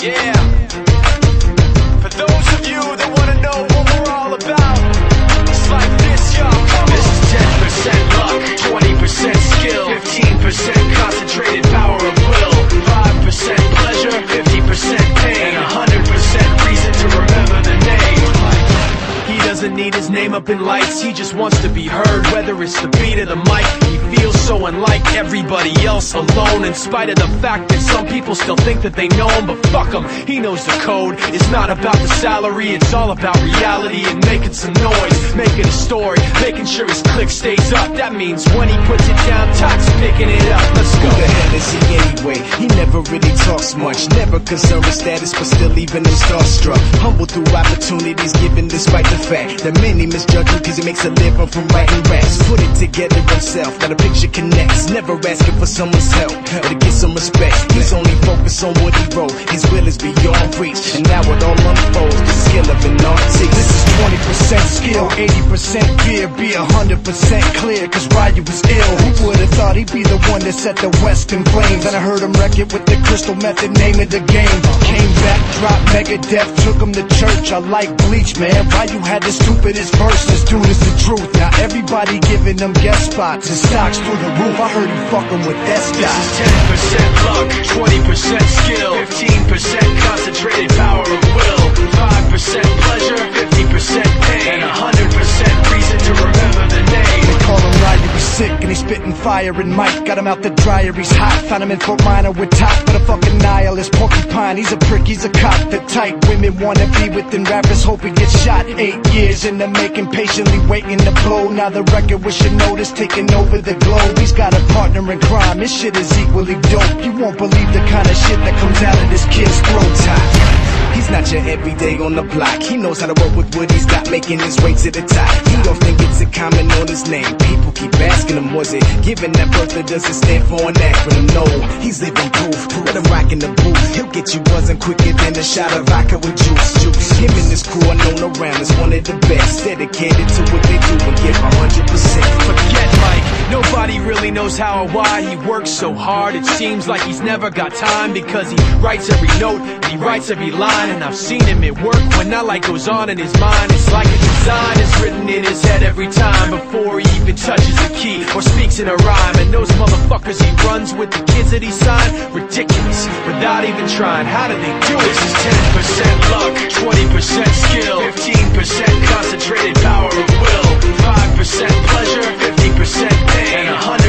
Yeah. For those of you that wanna know what we're all about, it's like this, y'all. This is 10% luck, 20% skill, 15% concentrated power of will, 5% pleasure, 50% pain, and 100% reason to remember the name. He doesn't need his name up in lights, he just wants to be heard, whether it's the beat of the mic. He feels so unlike everybody else, alone, in spite of the fact that some people still think that they know him. But fuck him, he knows the code. It's not about the salary, it's all about reality and making some noise, making a story, making sure his click stays up. That means when he puts it down, Todd's picking it up. Let's go. Who the hell is he anyway? He never really talks much, never concerned with status, but still leaving him starstruck. Humble through opportunities given despite the fact that many misjudge him cause he makes a living from writing raps. Put it together himself, now the picture connects, never asking for someone's help or to get some respect. He's only focused on what he wrote, his will is beyond reach, and now it all unfolds, the skill of an artist. This is 20% skill, 80% fear, be 100% clear, cause Ryu was ill. Who would've thought he'd be the one that set the West in flames? Then I heard him wreck it with the crystal method, name of the game. Came back, dropped Megadeth, took him to church. I like Bleach, man, Ryu had the stupidest verses, dude, it's the truth. Now everybody giving them guest spots and stocks through the roof. I heard he fucking with that This stock. is 10% luck, 20% skill, 15% concentrated power of will, 5% pleasure, 50% pain, and 100% reason to remember the name. They call him Ryu, he's sick and he's spitting fire and Mike got him out the dryer, he's hot. Found him in Fort Minor with top, but a fucking nihilist porcupine. He's a prick, he's a cop, the type women wanna be within rappers, hope he gets shot. 8 years in the making, patiently waiting to blow. Now the record with your notice taking over the globe. He's got a partner in crime, his shit is equally dope. You won't believe the kind of shit that comes out of this kid's throat. He's not your everyday on the block. He knows how to work with what he's got, making his way to the top. He don't think it's a comment on his name. People keep asking him, was it given that birth or does it stand for an acronym? No, he's living proof. Let him rock in the booth. He'll get you buzzing quicker than a shot of vodka with juice. Him and his crew are known around as one of the best, dedicated to what they do and give 100%. Forget Mike, nobody really knows how or why he works so hard. It seems like he's never got time because he writes every note and he writes every line. And I've seen him at work when that light goes on in his mind. It's like a design is written in his head every time before he even touches a key or speaks in a rhyme. And those motherfuckers he runs with, the kids that he signed, ridiculous, without even trying. How do they do it? This is 10% luck, 20% skill, 15% concentrated power of will, 5% pleasure, 50% pain, and 100%